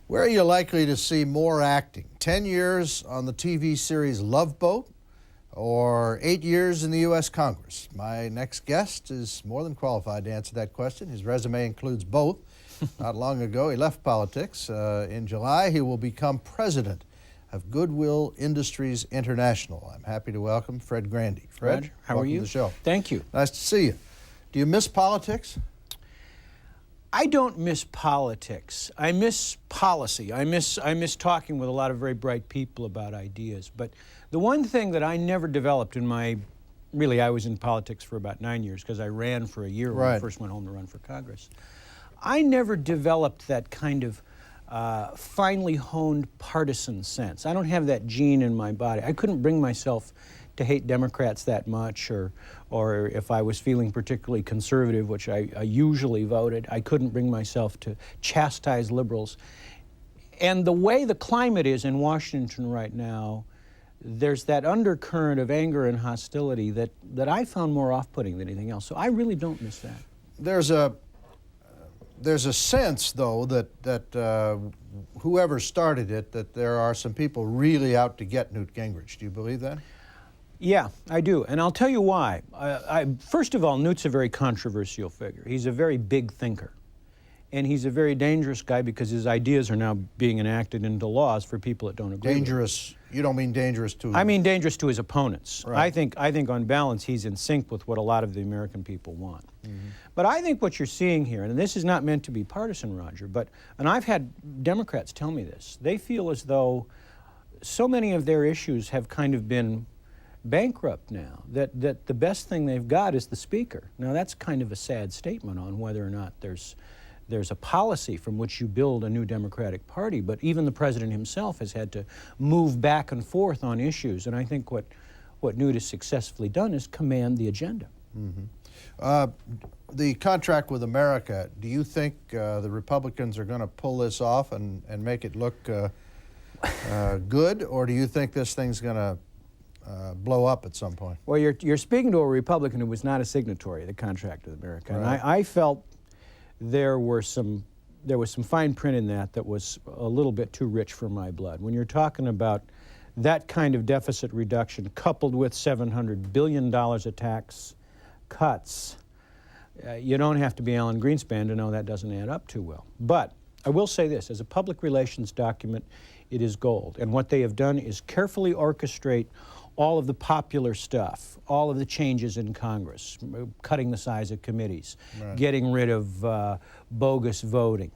Where are you likely to see more acting? 10 years on the TV series Love Boat or 8 years in the U.S. Congress? My next guest is more than qualified to answer that question. His resume includes both. Not long ago, he left politics. In July, he will become president of Goodwill Industries International. I'm happy to welcome Fred Grandy. Fred, how are you? Welcome to the show. Thank you. Nice to see you. Do you miss politics? I don't miss politics. I miss policy. I miss talking with a lot of very bright people about ideas. But the one thing that I never developed in my, really I was in politics for about 9 years because I ran for a year when I first went home to run for Congress. I never developed that kind of finely honed partisan sense. I don't have that gene in my body. I couldn't bring myself to hate Democrats that much, or if I was feeling particularly conservative, which I usually voted, I couldn't bring myself to chastise liberals. And the way the climate is in Washington right now, there's that undercurrent of anger and hostility that I found more off-putting than anything else. So I really don't miss that. There's a sense, though, that whoever started it, that there are some people really out to get Newt Gingrich. Do you believe that? Yeah, I do, and I'll tell you why. First of all, Newt's a very controversial figure. He's a very big thinker, and he's a very dangerous guy because his ideas are now being enacted into laws for people that don't agree. Dangerous? You don't mean dangerous to? I mean dangerous to his opponents. Right. I think on balance he's in sync with what a lot of the American people want. Mm-hmm. But I think what you're seeing here, and this is not meant to be partisan, Roger, and I've had Democrats tell me this, they feel as though so many of their issues have kind of been bankrupt now, that the best thing they've got is the speaker. Now that's kind of a sad statement on whether or not there's a policy from which you build a new Democratic Party, but even the president himself has had to move back and forth on issues, and I think what Newt has successfully done is command the agenda. Mm-hmm. The contract with America, do you think the Republicans are going to pull this off and make it look good, or do you think this thing's going to blow up at some point? Well, you're speaking to a Republican who was not a signatory of the contract with America, right. And I felt there was some fine print in that was a little bit too rich for my blood. When you're talking about that kind of deficit reduction coupled with $700 billion of tax cuts, you don't have to be Alan Greenspan to know that doesn't add up too well. But I will say this, as a public relations document, it is gold. And what they have done is carefully orchestrate all of the popular stuff, all of the changes in Congress, cutting the size of committees, right. Getting rid of bogus voting,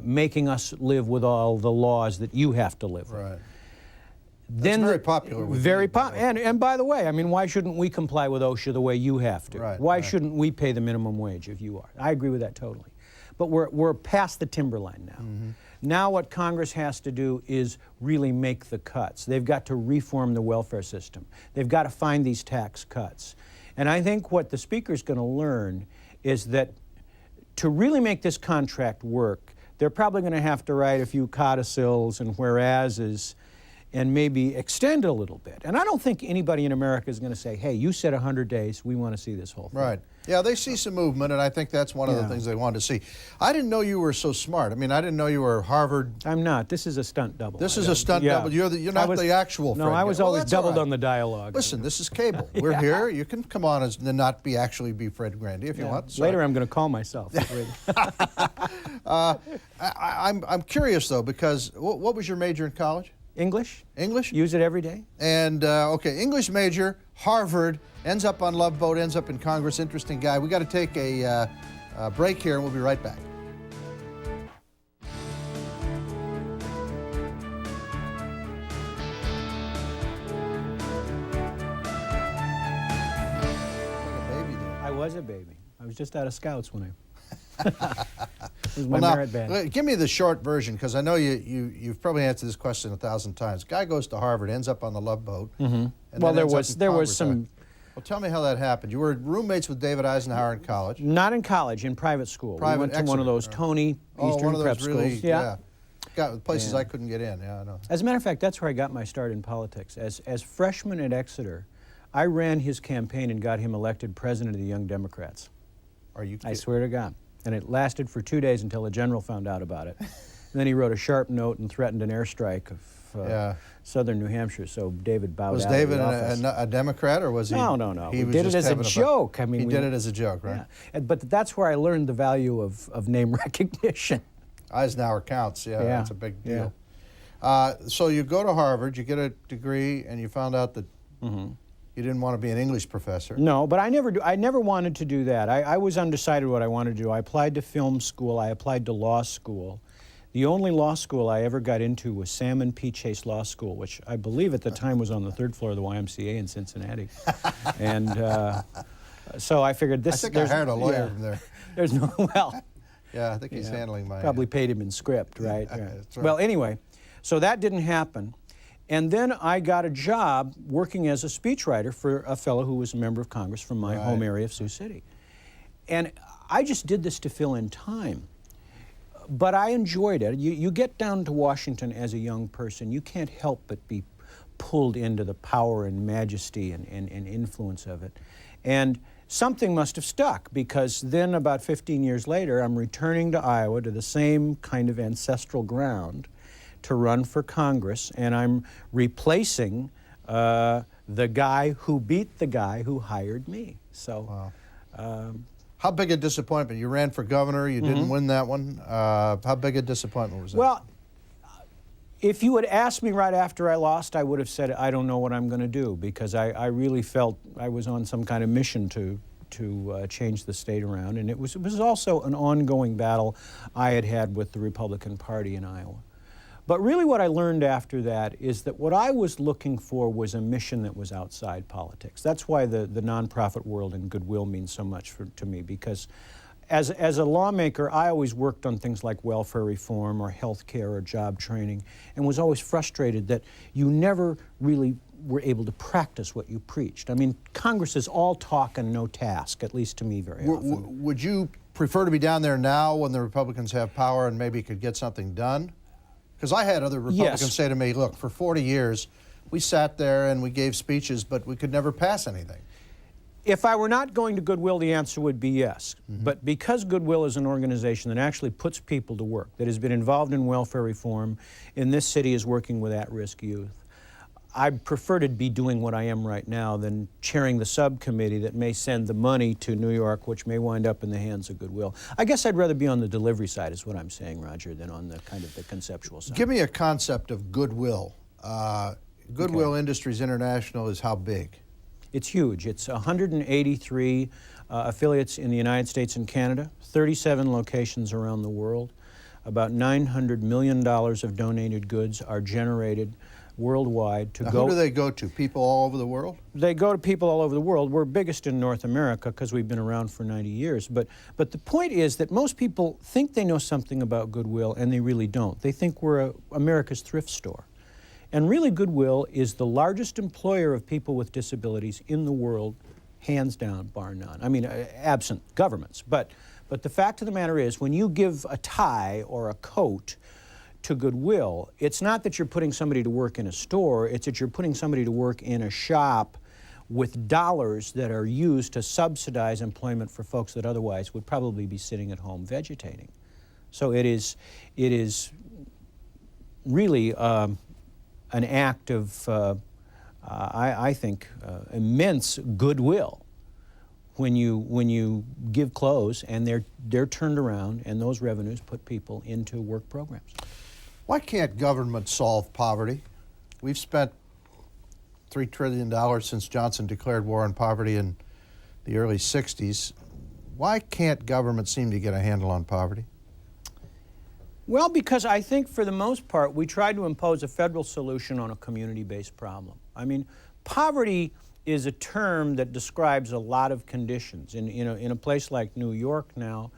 making us live with all the laws that you have to live with. Right. Then That's very popular. Very popular. And by the way, I mean, why shouldn't we comply with OSHA the way you have to? Right, why shouldn't we pay the minimum wage if you are? I agree with that totally. But we're past the timberline now. Mm-hmm. Now what Congress has to do is really make the cuts. They've got to reform the welfare system. They've got to find these tax cuts. And I think what the Speaker's going to learn is that to really make this contract work, they're probably going to have to write a few codicils and whereases and maybe extend it a little bit. And I don't think anybody in America is going to say, hey, you said 100 days, we want to see this whole thing. Right. Yeah, they see some movement, and I think that's one of the things they wanted to see. I didn't know you were so smart. I mean, I didn't know you were Harvard. I'm not. This is a stunt double. This is a stunt double. You're not the actual Fred. No, I was always doubled on the dialogue. Listen, this is cable. We're here. You can come on and not actually be Fred Grandy if you want. Sorry. Later I'm going to call myself. I'm curious, though, because what was your major in college? English. English? Use it every day. And, okay, English major, Harvard, ends up on Love Boat, ends up in Congress. Interesting guy. We got to take a break here, and we'll be right back. I was a baby. I was just out of Scouts when it was my merit badge. Give me the short version, because I know you've probably answered this question 1,000 times. Guy goes to Harvard, ends up on the Love Boat. Mm-hmm. And well, there was some. Well, tell me how that happened. You were roommates with David Eisenhower in college. Not in college, in private school. We went to one of those Tony Eastern prep schools. Yeah. Got places I couldn't get in. Yeah, I know. As a matter of fact, that's where I got my start in politics. As freshman at Exeter, I ran his campaign and got him elected president of the Young Democrats. Are you kidding? I swear to God. And it lasted for 2 days until a general found out about it. then he wrote a sharp note and threatened an airstrike of southern New Hampshire. So David bowed out. Was of David the office. a Democrat, or was he? No. He We did it as a joke. I mean, he did it as a joke, right? Yeah. But that's where I learned the value of name recognition. Eisenhower counts. Yeah, Yeah. that's a big deal. So you go to Harvard, you get a degree, and you found out that you didn't want to be an English professor. No, but I never wanted to do that. I was undecided what I wanted to do. I applied to film school. I applied to law school. The only law school I ever got into was Salmon P. Chase Law School, which I believe at the time was on the 3rd floor of the YMCA in Cincinnati. And so I figured this... I think I hired a lawyer from there. There's no... Well... Yeah, I think he's handling my... Probably paid him in script, right? That's right. Well, anyway, so that didn't happen. And then I got a job working as a speechwriter for a fellow who was a member of Congress from my home area of Sioux City. And I just did this to fill in time. But I enjoyed it. You get down to Washington as a young person, you can't help but be pulled into the power and majesty and influence of it. And something must have stuck, because then about 15 years later, I'm returning to Iowa, to the same kind of ancestral ground, to run for Congress, and I'm replacing the guy who beat the guy who hired me. So, how big a disappointment? You ran for governor, you didn't win that one. How big a disappointment was that? Well, if you had asked me right after I lost, I would have said, I don't know what I'm going to do, because I really felt I was on some kind of mission to change the state around. And it was also an ongoing battle I had had with the Republican Party in Iowa. But really what I learned after that is that what I was looking for was a mission that was outside politics. That's why the nonprofit world and goodwill means so much to me, because as a lawmaker, I always worked on things like welfare reform or health care or job training, and was always frustrated that you never really were able to practice what you preached. I mean, Congress is all talk and no task, at least to me very often. Would you prefer to be down there now when the Republicans have power and maybe could get something done? Because I had other Republicans say to me, look, for 40 years, we sat there and we gave speeches, but we could never pass anything. If I were not going to Goodwill, the answer would be yes. But because Goodwill is an organization that actually puts people to work, that has been involved in welfare reform, in this city is working with at-risk youth, I prefer to be doing what I am right now than chairing the subcommittee that may send the money to New York, which may wind up in the hands of Goodwill. I guess I'd rather be on the delivery side, is what I'm saying, Roger, than on the kind of the conceptual side. Give me a concept of Goodwill. Goodwill Industries International is how big? It's huge. It's 183 affiliates in the United States and Canada, 37 locations around the world. About $900 million of donated goods are generated worldwide to Who do they go to? People all over the world? They go to people all over the world. We're biggest in North America because we've been around for 90 years. But the point is that most people think they know something about Goodwill, and they really don't. They think we're America's thrift store. And really, Goodwill is the largest employer of people with disabilities in the world, hands down, bar none. I mean, absent governments. But the fact of the matter is, when you give a tie or a coat to Goodwill, it's not that you're putting somebody to work in a store, it's that you're putting somebody to work in a shop with dollars that are used to subsidize employment for folks that otherwise would probably be sitting at home vegetating. So it is really an act of, I think, immense goodwill when you give clothes and they're turned around and those revenues put people into work programs. Why can't government solve poverty? We've spent $3 trillion since Johnson declared war on poverty in the early 60s. Why can't government seem to get a handle on poverty? Well, because I think for the most part, we tried to impose a federal solution on a community-based problem. I mean, poverty is a term that describes a lot of conditions. In a place like New York now,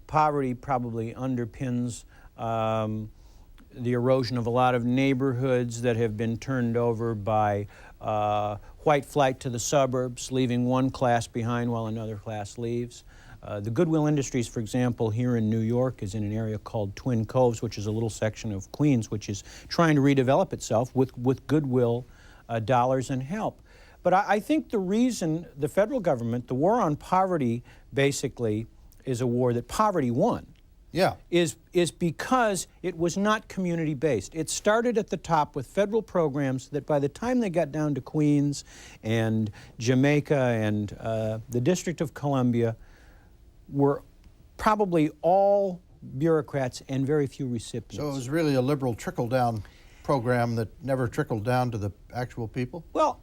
poverty probably underpins the erosion of a lot of neighborhoods that have been turned over by white flight to the suburbs, leaving one class behind while another class leaves. The Goodwill Industries, for example, here in New York is in an area called Twin Coves, which is a little section of Queens, which is trying to redevelop itself with Goodwill dollars and help. But I think the reason the federal government, the war on poverty basically is a war that poverty won. Yeah. is because it was not community-based. It started at the top with federal programs that by the time they got down to Queens and Jamaica and the District of Columbia were probably all bureaucrats and very few recipients. So it was really a liberal trickle-down program that never trickled down to the actual people? Well,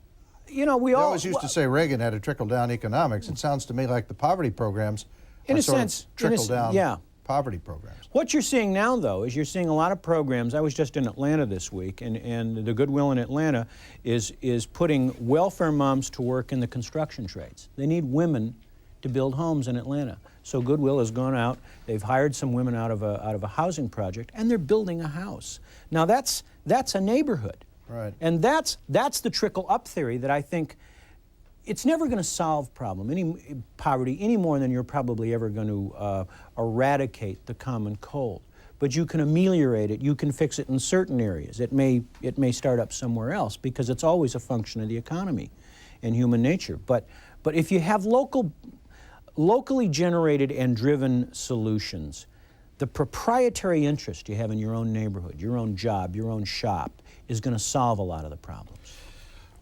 you know, we They always used to say Reagan had a trickle-down economics. It sounds to me like the poverty programs in are a sort sense, of trickle-down yeah. poverty programs. What you're seeing now, though, is you're seeing a lot of programs. I was just in Atlanta this week, and the Goodwill in Atlanta is putting welfare moms to work in the construction trades. They need women to build homes in Atlanta. So Goodwill has gone out. They've hired some women out of a housing project, and they're building a house. Now that's a neighborhood, Right. and that's the trickle-up theory that I think it's never going to solve poverty any more than you're probably ever going to eradicate the common cold. But you can ameliorate it. You can fix it in certain areas. It may start up somewhere else because it's always a function of the economy and human nature. But if you have locally generated and driven solutions, the proprietary interest you have in your own neighborhood, your own job, your own shop is going to solve a lot of the problems.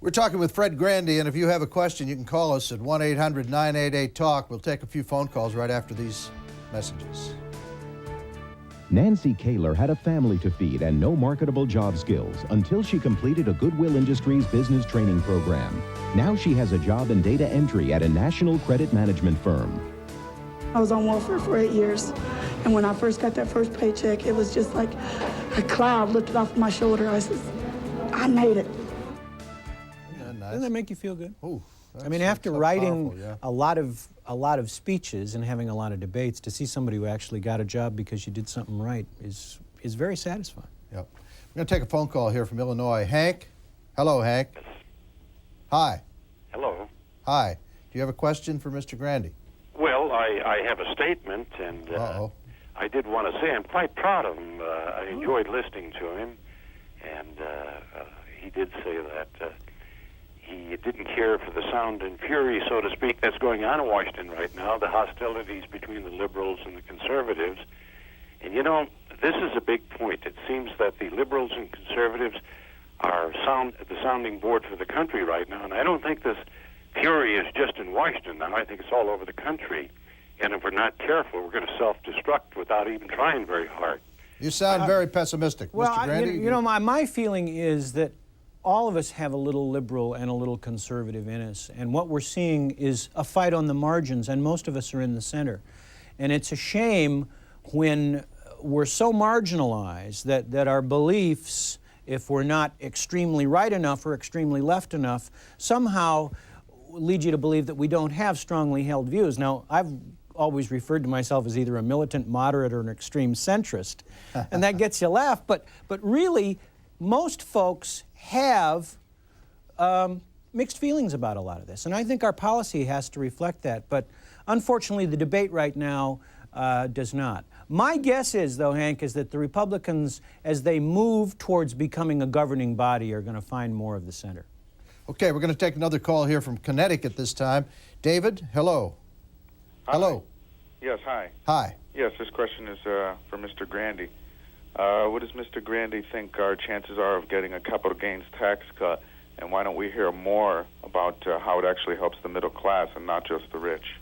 We're talking with Fred Grandy, and if you have a question, you can call us at 1-800-988-TALK. We'll take a few phone calls right after these messages. Nancy Kaler had a family to feed and no marketable job skills until she completed a Goodwill Industries business training program. Now she has a job in data entry at a national credit management firm. I was on welfare for 8 years, and when I first got that first paycheck, it was just like a cloud lifted off my shoulder. I said, I made it. Yeah, nice. Doesn't that make you feel good? Ooh, I mean, after writing powerful, yeah. a lot of speeches and having a lot of debates, to see somebody who actually got a job because you did something right is very satisfying. Yep. We're going to take a phone call here from Illinois. Hank? Hello, Hank. Hi. Hello. Hi. Do you have a question for Mr. Grandy? Well, I have a statement, and I did want to say I'm quite proud of him. I enjoyed listening to him, and he did say that he didn't care for the sound and fury, so to speak, that's going on in Washington right now, the hostilities between the liberals and the conservatives. And, you know, this is a big point. It seems that the liberals and conservatives are the sounding board for the country right now, and I don't think this fury is just in Washington now. I think it's all over the country. And if we're not careful, we're going to self-destruct without even trying very hard. You sound very pessimistic, Well, Mr. Grandy. you know, my feeling is that all of us have a little liberal and a little conservative in us. And what we're seeing is a fight on the margins, and most of us are in the center. And it's a shame when we're so marginalized that our beliefs, if we're not extremely right enough or extremely left enough, somehow lead you to believe that we don't have strongly held views. Now, I've always referred to myself as either a militant moderate or an extreme centrist, and that gets you a laugh, but really, most folks have mixed feelings about a lot of this, and I think our policy has to reflect that, but unfortunately, the debate right now does not. My guess is, though, Hank, is that the Republicans, as they move towards becoming a governing body, are going to find more of the center. Okay, we're going to take another call here from Connecticut this time. David, hello. Hi. Hello. Yes, hi. Hi. Yes, this question is for Mr. Grandy. What does Mr. Grandy think our chances are of getting a capital gains tax cut, and why don't we hear more about how it actually helps the middle class and not just the rich?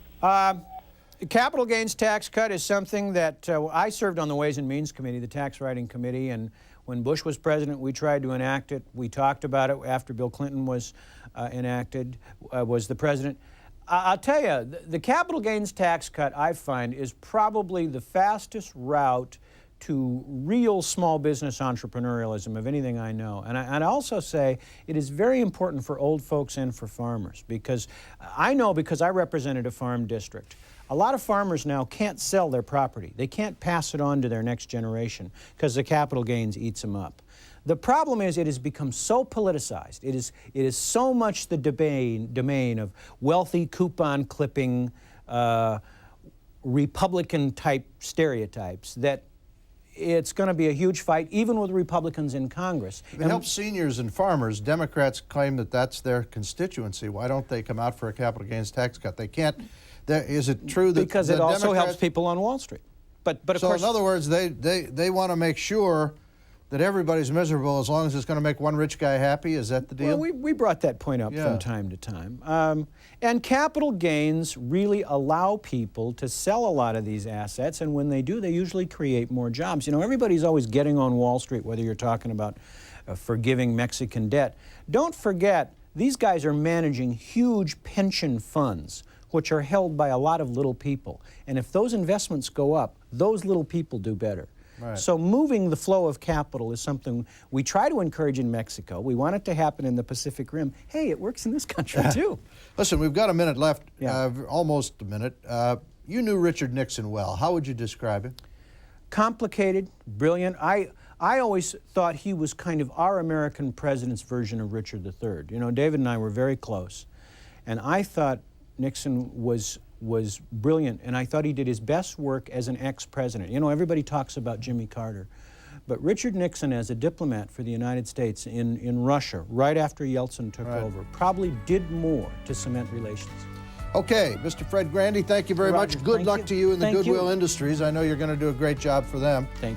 The capital gains tax cut is something that I served on the Ways and Means Committee, the Tax Writing Committee, and when Bush was president, we tried to enact it. We talked about it after Bill Clinton was was the president. I'll tell you, the capital gains tax cut, I find, is probably the fastest route to real small business entrepreneurialism of anything I know. And I'd also say it is very important for old folks and for farmers, because I know, because I represented a farm district, a lot of farmers now can't sell their property. They can't pass it on to their next generation because the capital gains eats them up. The problem is it has become so politicized. It is so much the domain of wealthy coupon clipping, Republican-type stereotypes that it's going to be a huge fight, even with Republicans in Congress. If it helps seniors and farmers, Democrats claim that that's their constituency. Why don't they come out for a capital gains tax cut? They can't. Is it true that because the it also Democrats, helps people on Wall Street? But of so course, in other words, they want to make sure that everybody's miserable as long as it's going to make one rich guy happy. Is that the deal? well, we brought that point up from time to time. And capital gains really allow people to sell a lot of these assets, and when they do, they usually create more jobs. You know, everybody's always getting on Wall Street, whether you're talking about forgiving Mexican debt. Don't forget, these guys are managing huge pension funds, which are held by a lot of little people. And if those investments go up, those little people do better. Right. So moving the flow of capital is something we try to encourage in Mexico. We want it to happen in the Pacific Rim. Hey, it works in this country too. Listen, we've got a minute left, Yeah. almost a minute. You knew Richard Nixon well. How would you describe him? Complicated, brilliant. I always thought he was kind of our American president's version of Richard III. You know, David and I were very close, and I thought Nixon was brilliant, and I thought he did his best work as an ex-president. You know, everybody talks about Jimmy Carter, but Richard Nixon as a diplomat for the United States in Russia, right after Yeltsin took over, probably did more to cement relations. Okay, Mr. Fred Grandy, thank you very Roger, much. Good thank luck you. to you in the Thank Goodwill you. Industries. I know you're going to do a great job for them. Thank